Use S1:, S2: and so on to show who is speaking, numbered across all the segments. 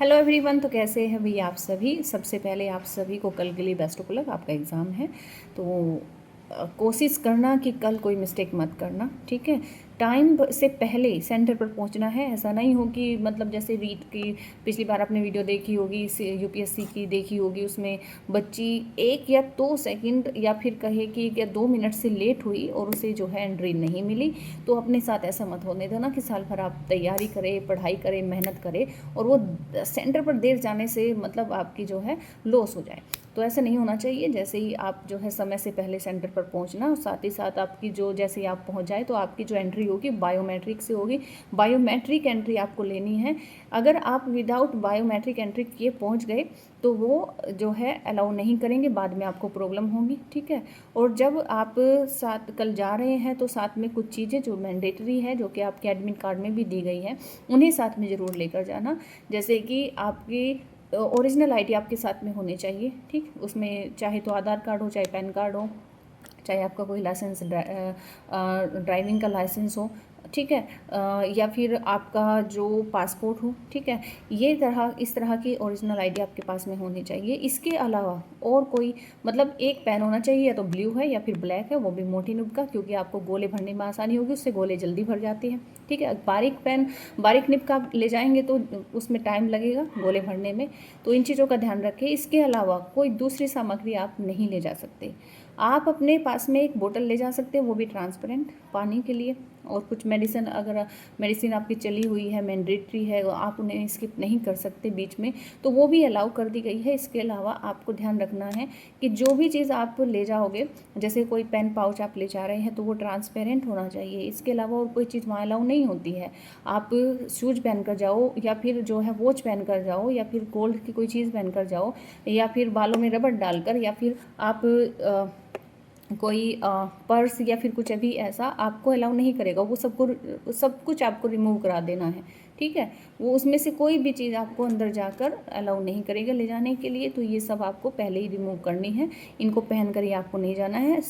S1: Hello everyone. तो कैसे हैं भैया आप सभी। सबसे पहले आप सभी को कल के लिए बेस्ट ऑफ लक। आपका एग्ज़ाम है तो कोशिश करना कि कल कोई मिस्टेक मत करना, ठीक है। टाइम से पहले सेंटर पर पहुंचना है। ऐसा नहीं हो कि मतलब जैसे रीट की पिछली बार आपने वीडियो देखी होगी, यूपीएससी की देखी होगी, उसमें बच्ची 1 या 2 सेकंड या फिर कहे कि 2 मिनट से लेट हुई और उसे जो है एंट्री नहीं मिली। तो अपने साथ ऐसा मत होने देना कि साल भर आप तैयारी करें, पढ़ाई करें, मेहनत करें और वो सेंटर पर देर जाने से मतलब आपकी जो है लॉस हो जाए। तो ऐसा नहीं होना चाहिए। जैसे ही आप जो है समय से पहले सेंटर पर पहुंचना और साथ ही साथ आपकी जो जैसे ही आप पहुंच जाए तो आपकी जो एंट्री होगी बायोमेट्रिक से होगी। बायोमेट्रिक एंट्री आपको लेनी है। अगर आप विदाउट बायोमेट्रिक एंट्री किए पहुंच गए तो वो जो है अलाउ नहीं करेंगे, बाद में आपको प्रॉब्लम होगी, ठीक है। और जब आप साथ कल जा रहे हैं तो साथ में कुछ चीज़ें जो मैंडेटरी है, जो कि आपके एडमिट कार्ड में भी दी गई है, उन्हें साथ में ज़रूर लेकर जाना। जैसे कि आपकी ओरिजिनल आईडी आपके साथ में होनी चाहिए, ठीक। उसमें चाहे तो आधार कार्ड हो, चाहे पैन कार्ड हो, चाहे आपका कोई लाइसेंस ड्राइविंग का लाइसेंस हो, ठीक है, या फिर आपका जो पासपोर्ट हो, ठीक है। इस तरह की ओरिजिनल आईडी आपके पास में होनी चाहिए। इसके अलावा और कोई मतलब एक पेन होना चाहिए, या तो ब्लू है या फिर ब्लैक है, वो भी मोटी निब का, क्योंकि आपको गोले भरने में आसानी होगी, उससे गोले जल्दी भर जाते हैं, ठीक है। बारीक पेन बारीक निब का ले जाएंगे तो उसमें टाइम लगेगा गोले भरने में। तो इन चीज़ों का ध्यान रखें। इसके अलावा कोई दूसरी सामग्री आप नहीं ले जा सकते। आप अपने पास में एक बोतल ले जा सकते हैं, वो भी ट्रांसपेरेंट, पानी के लिए। और कुछ मेडिसिन, अगर मेडिसिन आपकी चली हुई है, मैंडेटरी है, आप उन्हें स्किप नहीं कर सकते बीच में, तो वो भी अलाउ कर दी गई है। इसके अलावा आपको ध्यान रखना है कि जो भी चीज़ आप ले जाओगे, जैसे कोई पेन पाउच आप ले जा रहे हैं तो वो ट्रांसपेरेंट होना चाहिए। इसके अलावा और कोई चीज़ वहाँ अलाउ नहीं होती है। आप शूज पहन कर जाओ, या फिर जो है वॉच पहन कर जाओ, या फिर गोल्ड की कोई चीज़ पहन कर जाओ, या फिर बालों में रबड़ डालकर, या फिर आप कोई पर्स या फिर कुछ अभी ऐसा आपको अलाउ नहीं करेगा। वो सब कुछ आपको रिमूव करा देना है, ठीक है। वो उसमें से कोई भी चीज़ आपको अंदर जाकर अलाउ नहीं करेगा ले जाने के लिए। तो ये सब आपको पहले ही रिमूव करनी है। इनको पहन कर ही आपको नहीं जाना है।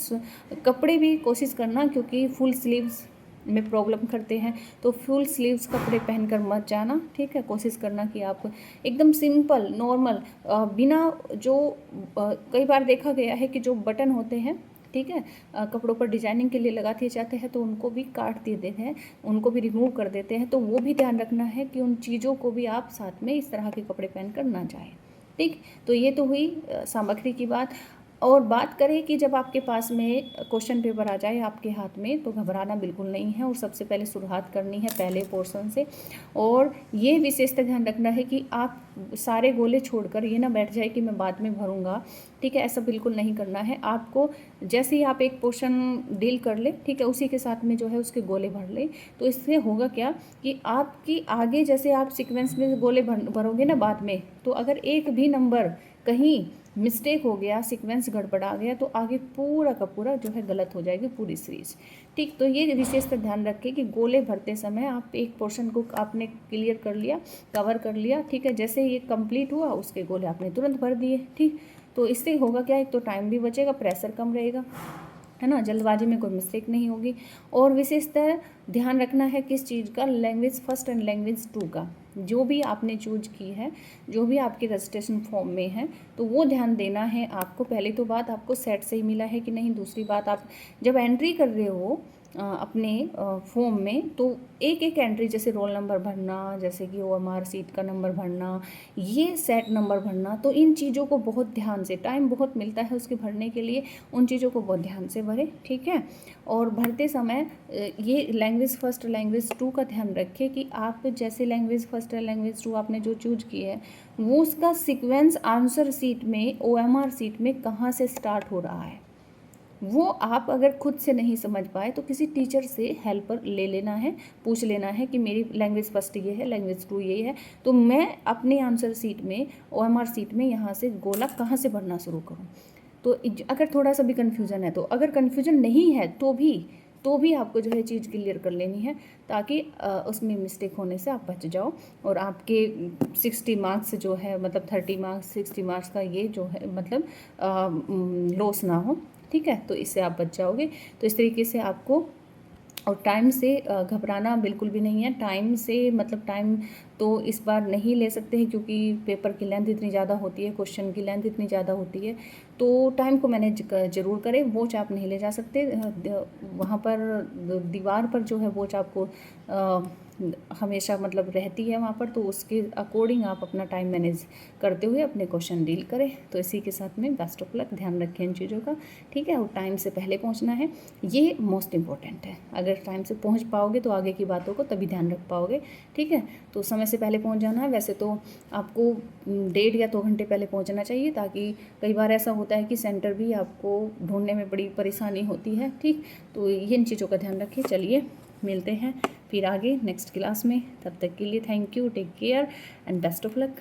S1: कपड़े भी कोशिश करना, क्योंकि फुल स्लीव्स में प्रॉब्लम करते हैं, तो फुल स्लीव्स कपड़े पहनकर मत जाना, ठीक है। कोशिश करना कि आप एकदम सिंपल नॉर्मल, बिना जो कई बार देखा गया है कि जो बटन होते हैं, ठीक है, कपड़ों पर डिजाइनिंग के लिए लगा दिए जाते हैं, तो उनको भी काट देते हैं, उनको भी रिमूव कर देते हैं। तो वो भी ध्यान रखना है कि उन चीज़ों को भी आप साथ में इस तरह के कपड़े पहनकर ना जाएं, ठीक। तो ये तो हुई सामग्री की बात। और बात करें कि जब आपके पास में क्वेश्चन पेपर आ जाए आपके हाथ में, तो घबराना बिल्कुल नहीं है। और सबसे पहले शुरुआत करनी है पहले पोर्शन से। और ये विशेषता ध्यान रखना है कि आप सारे गोले छोड़कर ये ना बैठ जाए कि मैं बाद में भरूंगा, ठीक है। ऐसा बिल्कुल नहीं करना है आपको। जैसे ही आप एक पोर्शन डील कर ले, ठीक है, उसी के साथ में जो है उसके गोले भर ले। तो इससे होगा क्या कि आपकी आगे जैसे आप सीक्वेंस में गोले भरोगे ना बाद में, तो अगर एक भी नंबर कहीं मिस्टेक हो गया, सीक्वेंस गड़बड़ा गया, तो आगे पूरा का पूरा जो है गलत हो जाएगी पूरी सीरीज, ठीक। तो ये विशेषता ध्यान रखें कि गोले भरते समय आप एक पोर्शन को आपने क्लियर कर लिया, कवर कर लिया, ठीक है। जैसे ये कंप्लीट हुआ उसके गोले आपने तुरंत भर दिए, ठीक। तो इससे होगा क्या, एक तो टाइम भी बचेगा, प्रेशर कम रहेगा, है ना, जल्दबाजी में कोई मिस्टेक नहीं होगी। और विशेषतः ध्यान रखना है किस चीज़ का, language first and language two का, जो भी आपने चूज की है, जो भी आपके रजिस्ट्रेशन फॉर्म में है, तो वो ध्यान देना है आपको। पहली तो बात आपको सेट से ही मिला है कि नहीं। दूसरी बात, आप जब एंट्री कर रहे हो अपने फॉर्म में, तो एक एक एंट्री, जैसे रोल नंबर भरना, जैसे कि ओएमआर सीट का नंबर भरना, ये सेट नंबर भरना, तो इन चीज़ों को बहुत ध्यान से, टाइम बहुत मिलता है उसके भरने के लिए, उन चीज़ों को बहुत ध्यान से भरें, ठीक है। और भरते समय ये लैंग्वेज फर्स्ट लैंग्वेज टू का ध्यान रखें कि आप जैसे लैंग्वेज फर्स्ट लैंग्वेज टू आपने जो चूज की है, वो उसका सीक्वेंस आंसर सीट में, ओएमआर सीट में कहाँ से स्टार्ट हो रहा है। वो आप अगर खुद से नहीं समझ पाए तो किसी टीचर से हेल्पर ले लेना है, पूछ लेना है कि मेरी लैंग्वेज फर्स्ट ये है, लैंग्वेज टू ये है, तो मैं अपने आंसर सीट में, ओएमआर सीट में यहाँ से गोला कहाँ से भरना शुरू करूँ। तो अगर थोड़ा सा भी कन्फ्यूज़न है, तो अगर कन्फ्यूज़न नहीं है तो भी आपको जो है चीज़ क्लियर कर लेनी है, ताकि उसमें मिस्टेक होने से आप बच जाओ। और आपके 60 मार्क्स जो है, मतलब 30 मार्क्स 60 मार्क्स का ये जो है मतलब लॉस ना हो, ठीक है। तो इससे आप बच जाओगे। तो इस तरीके से आपको, और टाइम से घबराना बिल्कुल भी नहीं है। टाइम से मतलब टाइम तो इस बार नहीं ले सकते हैं क्योंकि पेपर की लेंथ इतनी ज़्यादा होती है, क्वेश्चन की लेंथ इतनी ज़्यादा होती है। तो टाइम को मैनेज ज़रूर करें। वॉच आप नहीं ले जा सकते, वहाँ पर दीवार पर जो है वॉच आपको हमेशा मतलब रहती है वहाँ पर, तो उसके अकॉर्डिंग आप अपना टाइम मैनेज करते हुए अपने क्वेश्चन डील करें। तो इसी के साथ में बेस्ट ऑफ लक, ध्यान रखें इन चीज़ों का, ठीक है। और टाइम से पहले पहुँचना है, ये मोस्ट इम्पॉर्टेंट है। अगर टाइम से पहुँच पाओगे तो आगे की बातों को तभी ध्यान रख पाओगे, ठीक है। तो समय से पहले पहुँच जाना है। वैसे तो आपको 1.5 या 2 घंटे पहले पहुँचना चाहिए, ताकि कई बार ऐसा होता है कि सेंटर भी आपको ढूंढने में बड़ी परेशानी होती है, ठीक। तो ये इन चीज़ों का ध्यान रखिए। चलिए मिलते हैं फिर आगे नेक्स्ट क्लास में, तब तक के लिए thank you, take care and best of luck.